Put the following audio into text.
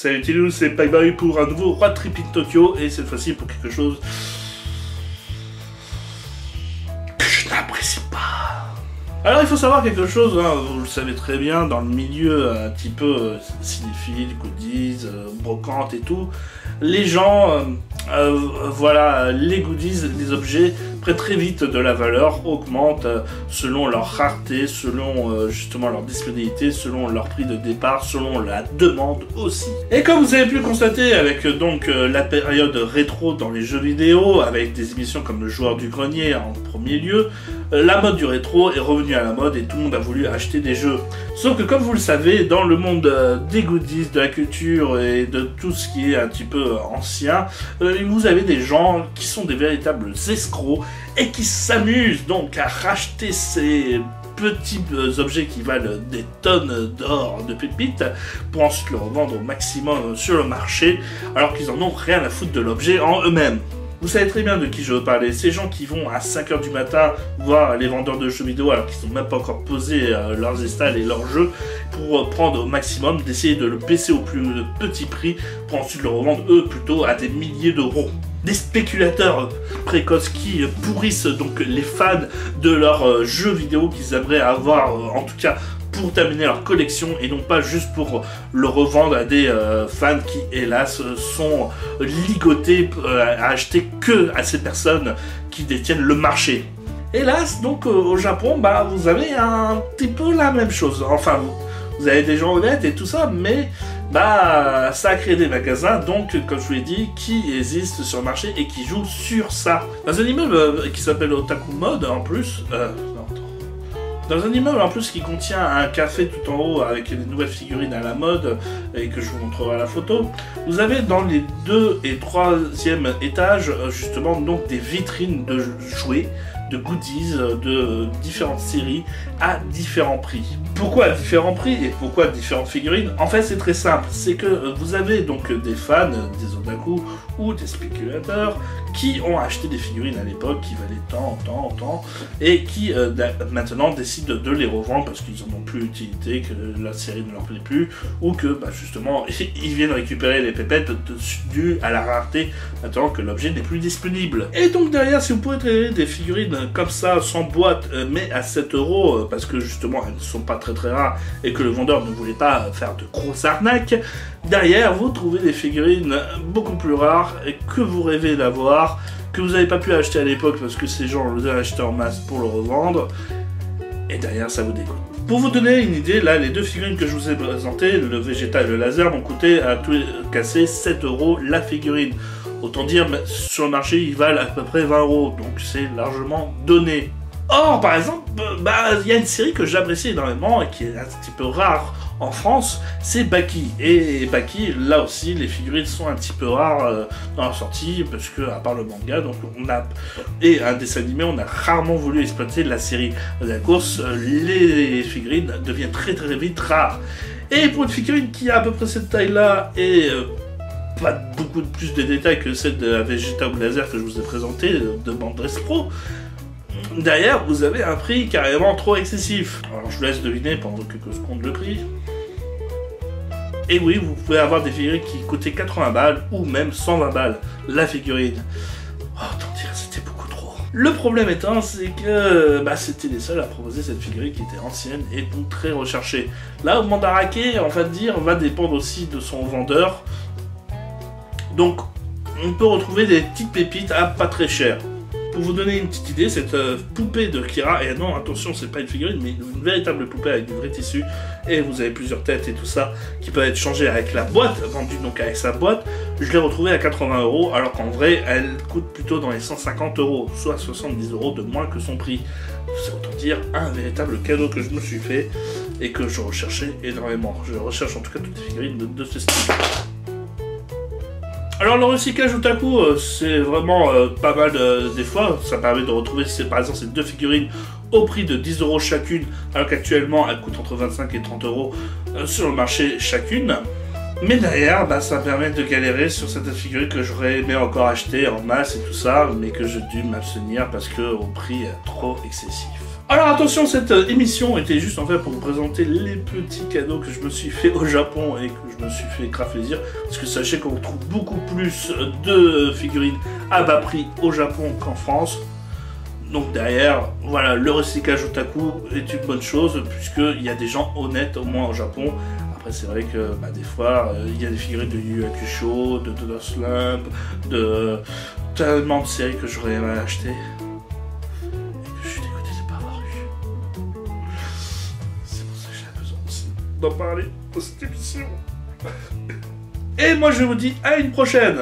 Salut Tilou, c'est Payboy pour un nouveau Road Trip in Tokyo, et cette fois-ci pour quelque chose que je n'apprécie pas. Alors il faut savoir quelque chose, hein, vous le savez très bien, dans le milieu un petit peu cinéphile, goodies, brocante et tout, les gens, voilà, les goodies, les objets prennent très vite de la valeur, augmentent selon leur rareté, selon justement leur disponibilité, selon leur prix de départ, selon la demande aussi. Et comme vous avez pu le constater avec donc la période rétro dans les jeux vidéo, avec des émissions comme le Joueur du Grenier en premier lieu, la mode du rétro est revenue à la mode et tout le monde a voulu acheter des jeux. Sauf que comme vous le savez, dans le monde des goodies, de la culture et de tout ce qui est un petit peu ancien, vous avez des gens qui sont des véritables escrocs et qui s'amusent donc à racheter ces petits objets qui valent des tonnes d'or, de pépites, pour ensuite le revendre au maximum sur le marché, alors qu'ils en ont rien à foutre de l'objet en eux-mêmes. Vous savez très bien de qui je veux parler, ces gens qui vont à 5 h du matin voir les vendeurs de jeux vidéo alors qu'ils n'ont même pas encore posé leurs installs et leurs jeux pour prendre au maximum, d'essayer de le baisser au plus petit prix pour ensuite le revendre eux plutôt à des milliers d'euros. Des spéculateurs précoces qui pourrissent donc les fans de leurs jeux vidéo qu'ils aimeraient avoir, en tout cas pour terminer leur collection et non pas juste pour le revendre à des fans qui hélas sont ligotés à acheter que à ces personnes qui détiennent le marché. Hélas donc au Japon vous avez un petit peu la même chose, enfin vous avez des gens honnêtes et tout ça, mais ça a créé des magasins, donc comme je vous l'ai dit, qui existent sur le marché et qui jouent sur ça. Dans un immeuble qui s'appelle Otaku Mode en plus, dans un immeuble en plus qui contient un café tout en haut avec des nouvelles figurines à la mode et que je vous montrerai à la photo, vous avez dans les 2 et 3e étages justement donc des vitrines de jouets, de goodies, de différentes séries à différents prix. Pourquoi à différents prix et pourquoi différentes figurines? En fait c'est très simple, c'est que vous avez donc des fans, des otaku ou des spéculateurs qui ont acheté des figurines à l'époque qui valaient tant et qui maintenant décident de les revendre parce qu'ils en ont plus utilité, que la série ne leur plaît plus ou que justement ils viennent récupérer les pépettes dues à la rareté maintenant que l'objet n'est plus disponible. Et donc derrière, si vous pouvez trouver des figurines comme ça sans boîte mais à 7 € parce que justement elles ne sont pas très rares et que le vendeur ne voulait pas faire de grosses arnaques, derrière vous trouvez des figurines beaucoup plus rares et que vous rêvez d'avoir, que vous n'avez pas pu acheter à l'époque parce que ces gens les ont achetés en masse pour le revendre, et derrière ça vous dégoûte. Pour vous donner une idée, là les 2 figurines que je vous ai présentées, le Vegeta et le laser, m'ont coûté à tout casser 7 € la figurine. Autant dire, sur le marché ils valent à peu près 20 €, donc c'est largement donné. Or, par exemple, il y a une série que j'apprécie énormément et qui est un petit peu rare en France, c'est Baki. Et Baki, là aussi, les figurines sont un petit peu rares dans la sortie, parce que, à part le manga, donc et un dessin animé, on a rarement voulu exploiter la série. À la course, les figurines deviennent très vite rares. Et pour une figurine qui a à peu près cette taille-là, et pas beaucoup plus de détails que celle de la Vegeta ou Laser que je vous ai présenté de Bandress Pro, derrière, vous avez un prix carrément trop excessif. Alors je vous laisse deviner pendant quelques secondes le prix. Et oui, vous pouvez avoir des figurines qui coûtaient 80 balles ou même 120 balles la figurine. Oh, autant dire, c'était beaucoup trop. Le problème étant, c'est que c'était les seuls à proposer cette figurine qui était ancienne et donc très recherchée. Là, au Mandarake, on va dire, va dépendre aussi de son vendeur. Donc, on peut retrouver des petites pépites à pas très cher. Pour vous donner une petite idée, cette poupée de Kira, et non, attention, c'est pas une figurine, mais une véritable poupée avec du vrai tissu, et vous avez plusieurs têtes et tout ça, qui peuvent être changées avec la boîte, vendue donc avec sa boîte, je l'ai retrouvée à 80 €, alors qu'en vrai, elle coûte plutôt dans les 150 €, soit 70 € de moins que son prix. C'est autant dire un véritable cadeau que je me suis fait, et que je recherchais énormément. Je recherche en tout cas toutes les figurines de ce style. Alors le recyclage otaku, c'est vraiment pas mal des fois, ça permet de retrouver par exemple ces 2 figurines au prix de 10 € chacune, alors qu'actuellement elles coûtent entre 25 et 30 € sur le marché chacune. Mais derrière, ça permet de galérer sur certaines figurines que j'aurais aimé encore acheter en masse et tout ça, mais que j'ai dû m'abstenir parce que au prix trop excessif. Alors attention, cette émission était juste en fait pour vous présenter les petits cadeaux que je me suis fait au Japon et que je me suis fait grave plaisir. Parce que sachez qu'on trouve beaucoup plus de figurines à bas prix au Japon qu'en France. Donc derrière, voilà, le recyclage otaku est une bonne chose puisqu'il y a des gens honnêtes au moins au Japon. Après c'est vrai que des fois il y a des figurines de Yu Yu Hakusho, de Dodor Slump, de tellement de séries que j'aurais aimé acheter. D'en parler dans cette émission. Et moi je vous dis à une prochaine.